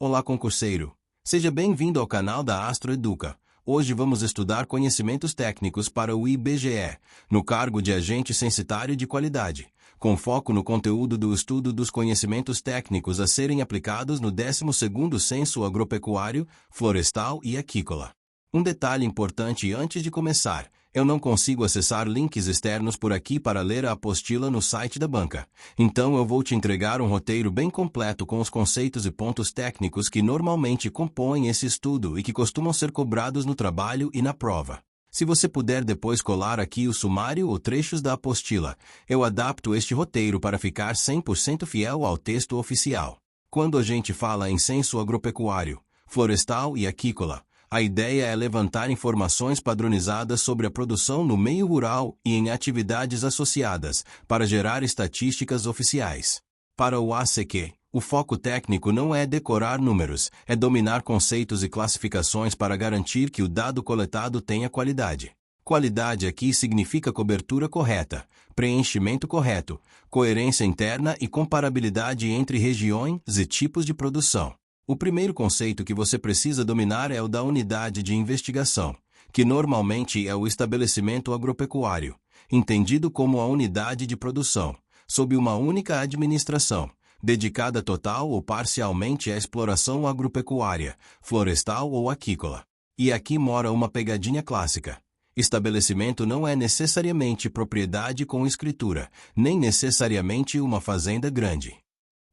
Olá, concurseiro! Seja bem-vindo ao canal da Astro Educa. Hoje vamos estudar conhecimentos técnicos para o IBGE, no cargo de agente censitário de qualidade, com foco no conteúdo do estudo dos conhecimentos técnicos a serem aplicados no 12º Censo Agropecuário, Florestal e Aquícola. Um detalhe importante antes de começar: eu não consigo acessar links externos por aqui para ler a apostila no site da banca. Então eu vou te entregar um roteiro bem completo com os conceitos e pontos técnicos que normalmente compõem esse estudo e que costumam ser cobrados no trabalho e na prova. Se você puder depois colar aqui o sumário ou trechos da apostila, eu adapto este roteiro para ficar 100% fiel ao texto oficial. Quando a gente fala em censo agropecuário, florestal e aquícola, a ideia é levantar informações padronizadas sobre a produção no meio rural e em atividades associadas, para gerar estatísticas oficiais. Para o ACQ, o foco técnico não é decorar números, é dominar conceitos e classificações para garantir que o dado coletado tenha qualidade. Qualidade aqui significa cobertura correta, preenchimento correto, coerência interna e comparabilidade entre regiões e tipos de produção. O primeiro conceito que você precisa dominar é o da unidade de investigação, que normalmente é o estabelecimento agropecuário, entendido como a unidade de produção, sob uma única administração, dedicada total ou parcialmente à exploração agropecuária, florestal ou aquícola. E aqui mora uma pegadinha clássica. Estabelecimento não é necessariamente propriedade com escritura, nem necessariamente uma fazenda grande.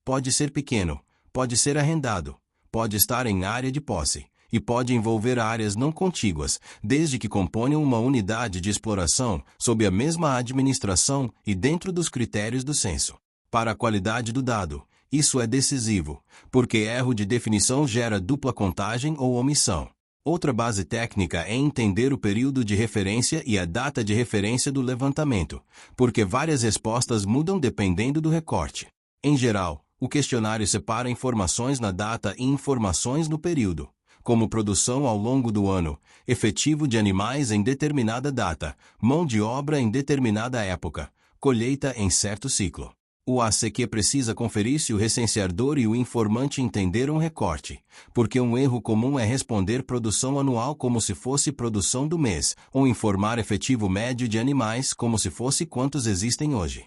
Pode ser pequeno, pode ser arrendado, pode estar em área de posse, e pode envolver áreas não contíguas, desde que componham uma unidade de exploração sob a mesma administração e dentro dos critérios do censo. Para a qualidade do dado, isso é decisivo, porque erro de definição gera dupla contagem ou omissão. Outra base técnica é entender o período de referência e a data de referência do levantamento, porque várias respostas mudam dependendo do recorte. Em geral, o questionário separa informações na data e informações no período, como produção ao longo do ano, efetivo de animais em determinada data, mão de obra em determinada época, colheita em certo ciclo. O ACQ precisa conferir se o recenseador e o informante entenderam o recorte, porque um erro comum é responder produção anual como se fosse produção do mês, ou informar efetivo médio de animais como se fosse quantos existem hoje.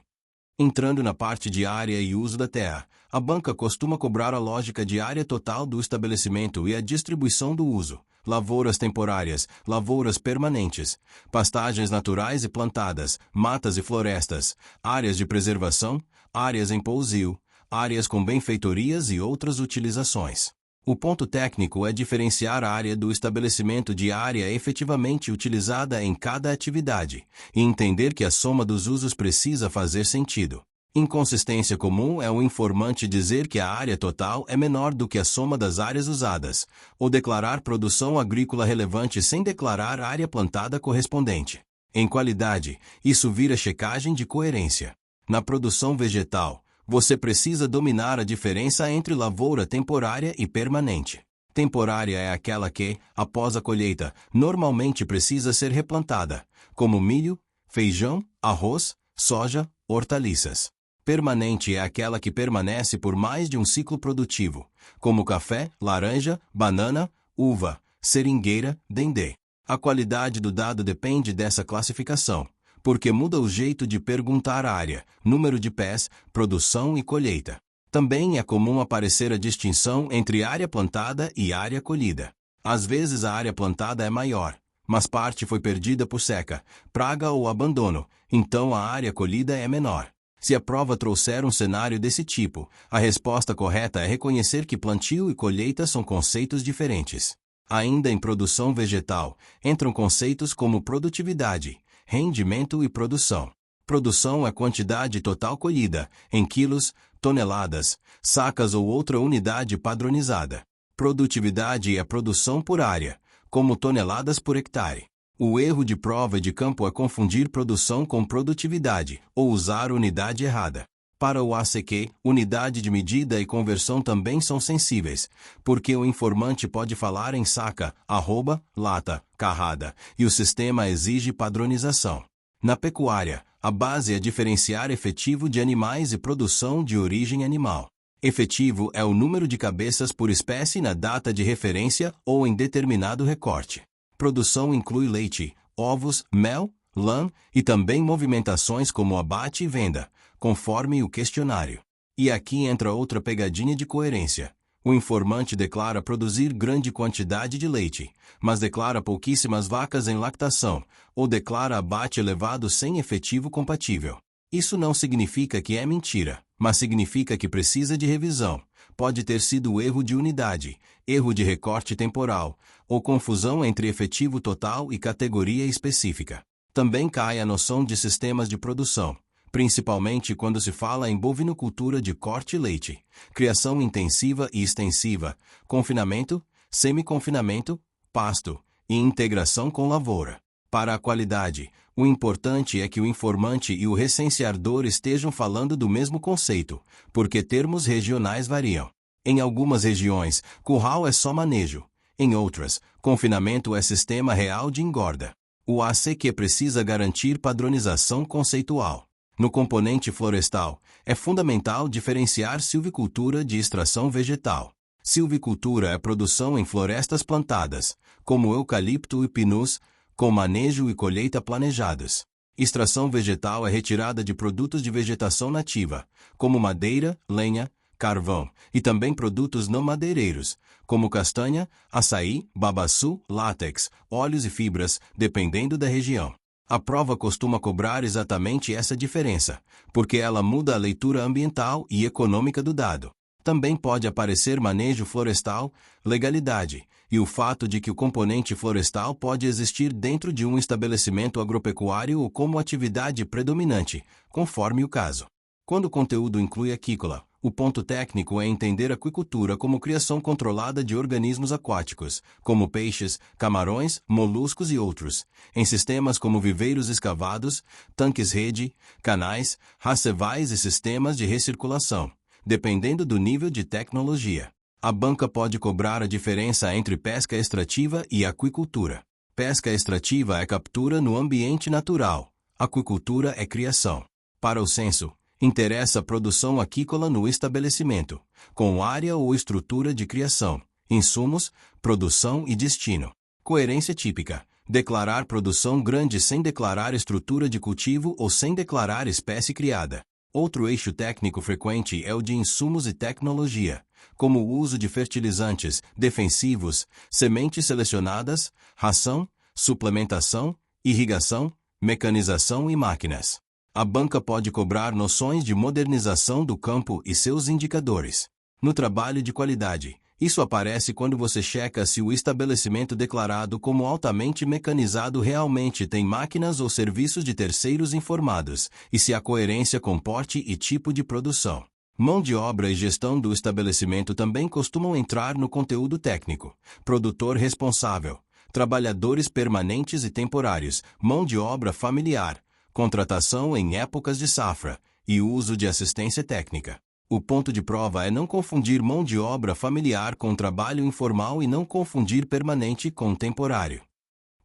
Entrando na parte de área e uso da terra, a banca costuma cobrar a lógica de área total do estabelecimento e a distribuição do uso, lavouras temporárias, lavouras permanentes, pastagens naturais e plantadas, matas e florestas, áreas de preservação, áreas em pousio, áreas com benfeitorias e outras utilizações. O ponto técnico é diferenciar a área do estabelecimento de área efetivamente utilizada em cada atividade, e entender que a soma dos usos precisa fazer sentido. Inconsistência comum é o informante dizer que a área total é menor do que a soma das áreas usadas, ou declarar produção agrícola relevante sem declarar área plantada correspondente. Em qualidade, isso vira checagem de coerência. Na produção vegetal, você precisa dominar a diferença entre lavoura temporária e permanente. Temporária é aquela que, após a colheita, normalmente precisa ser replantada, como milho, feijão, arroz, soja, hortaliças. Permanente é aquela que permanece por mais de um ciclo produtivo, como café, laranja, banana, uva, seringueira, dendê. A qualidade do dado depende dessa classificação, porque muda o jeito de perguntar área, número de pés, produção e colheita. Também é comum aparecer a distinção entre área plantada e área colhida. Às vezes a área plantada é maior, mas parte foi perdida por seca, praga ou abandono, então a área colhida é menor. Se a prova trouxer um cenário desse tipo, a resposta correta é reconhecer que plantio e colheita são conceitos diferentes. Ainda em produção vegetal, entram conceitos como produtividade, rendimento e produção. Produção é quantidade total colhida, em quilos, toneladas, sacas ou outra unidade padronizada. Produtividade é produção por área, como toneladas por hectare. O erro de prova de campo é confundir produção com produtividade, ou usar unidade errada. Para o ACQ, unidade de medida e conversão também são sensíveis, porque o informante pode falar em saca, arroba, lata, carrada, e o sistema exige padronização. Na pecuária, a base é diferenciar efetivo de animais e produção de origem animal. Efetivo é o número de cabeças por espécie na data de referência ou em determinado recorte. Produção inclui leite, ovos, mel, lã e também movimentações como abate e venda, conforme o questionário. E aqui entra outra pegadinha de coerência. O informante declara produzir grande quantidade de leite, mas declara pouquíssimas vacas em lactação, ou declara abate elevado sem efetivo compatível. Isso não significa que é mentira, mas significa que precisa de revisão. Pode ter sido erro de unidade, erro de recorte temporal, ou confusão entre efetivo total e categoria específica. Também cai a noção de sistemas de produção, principalmente quando se fala em bovinocultura de corte e leite, criação intensiva e extensiva, confinamento, semi-confinamento, pasto e integração com lavoura. Para a qualidade, o importante é que o informante e o recenseador estejam falando do mesmo conceito, porque termos regionais variam. Em algumas regiões, curral é só manejo. Em outras, confinamento é sistema real de engorda. O ACQ precisa garantir padronização conceitual. No componente florestal, é fundamental diferenciar silvicultura de extração vegetal. Silvicultura é produção em florestas plantadas, como eucalipto e pinus, com manejo e colheita planejados. Extração vegetal é retirada de produtos de vegetação nativa, como madeira, lenha, carvão, e também produtos não madeireiros, como castanha, açaí, babaçu, látex, óleos e fibras, dependendo da região. A prova costuma cobrar exatamente essa diferença, porque ela muda a leitura ambiental e econômica do dado. Também pode aparecer manejo florestal, legalidade, e o fato de que o componente florestal pode existir dentro de um estabelecimento agropecuário ou como atividade predominante, conforme o caso. Quando o conteúdo inclui aquícola, o ponto técnico é entender a aquicultura como criação controlada de organismos aquáticos, como peixes, camarões, moluscos e outros, em sistemas como viveiros escavados, tanques-rede, canais, racevais e sistemas de recirculação, dependendo do nível de tecnologia. A banca pode cobrar a diferença entre pesca extrativa e aquicultura. Pesca extrativa é captura no ambiente natural. Aquicultura é criação. Para o censo, interessa a produção aquícola no estabelecimento, com área ou estrutura de criação, insumos, produção e destino. Coerência típica. Declarar produção grande sem declarar estrutura de cultivo ou sem declarar espécie criada. Outro eixo técnico frequente é o de insumos e tecnologia, como o uso de fertilizantes, defensivos, sementes selecionadas, ração, suplementação, irrigação, mecanização e máquinas. A banca pode cobrar noções de modernização do campo e seus indicadores. No trabalho de qualidade, isso aparece quando você checa se o estabelecimento declarado como altamente mecanizado realmente tem máquinas ou serviços de terceiros informados, e se há coerência com porte e tipo de produção. Mão de obra e gestão do estabelecimento também costumam entrar no conteúdo técnico. Produtor responsável, trabalhadores permanentes e temporários, mão de obra familiar, contratação em épocas de safra e uso de assistência técnica. O ponto de prova é não confundir mão de obra familiar com trabalho informal e não confundir permanente com temporário.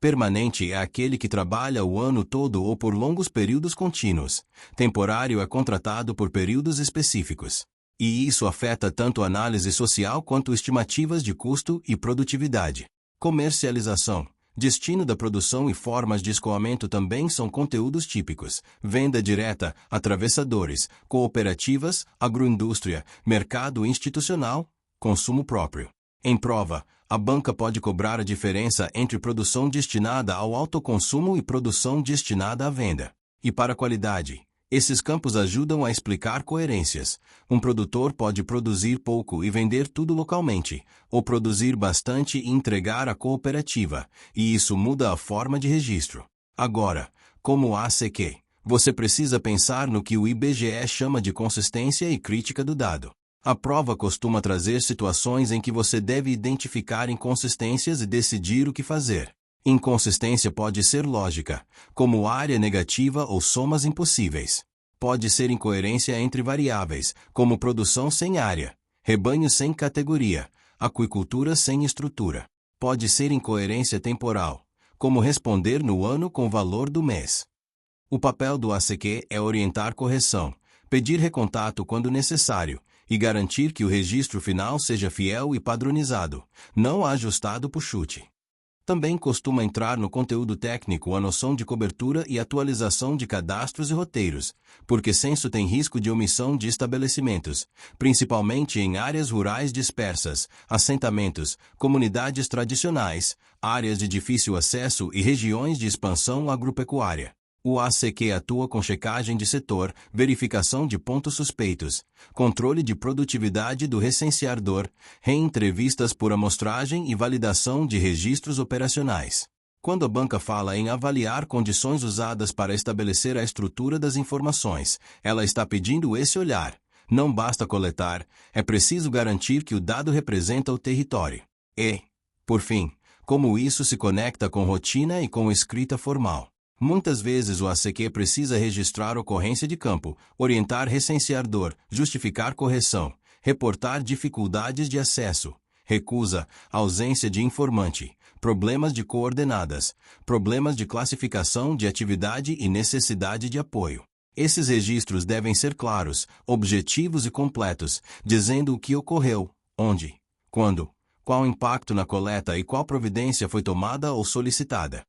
Permanente é aquele que trabalha o ano todo ou por longos períodos contínuos. Temporário é contratado por períodos específicos. E isso afeta tanto a análise social quanto estimativas de custo e produtividade. Comercialização. Destino da produção e formas de escoamento também são conteúdos típicos. Venda direta, atravessadores, cooperativas, agroindústria, mercado institucional, consumo próprio. Em prova, a banca pode cobrar a diferença entre produção destinada ao autoconsumo e produção destinada à venda. E para a qualidade, esses campos ajudam a explicar coerências. Um produtor pode produzir pouco e vender tudo localmente, ou produzir bastante e entregar à cooperativa, e isso muda a forma de registro. Agora, como ACQ, você precisa pensar no que o IBGE chama de consistência e crítica do dado. A prova costuma trazer situações em que você deve identificar inconsistências e decidir o que fazer. Inconsistência pode ser lógica, como área negativa ou somas impossíveis. Pode ser incoerência entre variáveis, como produção sem área, rebanho sem categoria, aquicultura sem estrutura. Pode ser incoerência temporal, como responder no ano com o valor do mês. O papel do ACQ é orientar correção, pedir recontato quando necessário, e garantir que o registro final seja fiel e padronizado, não ajustado por chute. Também costuma entrar no conteúdo técnico a noção de cobertura e atualização de cadastros e roteiros, porque censo tem risco de omissão de estabelecimentos, principalmente em áreas rurais dispersas, assentamentos, comunidades tradicionais, áreas de difícil acesso e regiões de expansão agropecuária. O ACQ atua com checagem de setor, verificação de pontos suspeitos, controle de produtividade do recenseador, reentrevistas por amostragem e validação de registros operacionais. Quando a banca fala em avaliar condições usadas para estabelecer a estrutura das informações, ela está pedindo esse olhar. Não basta coletar, é preciso garantir que o dado representa o território. E, por fim, como isso se conecta com rotina e com escrita formal. Muitas vezes o ACQ precisa registrar ocorrência de campo, orientar recenseador, justificar correção, reportar dificuldades de acesso, recusa, ausência de informante, problemas de coordenadas, problemas de classificação de atividade e necessidade de apoio. Esses registros devem ser claros, objetivos e completos, dizendo o que ocorreu, onde, quando, qual impacto na coleta e qual providência foi tomada ou solicitada.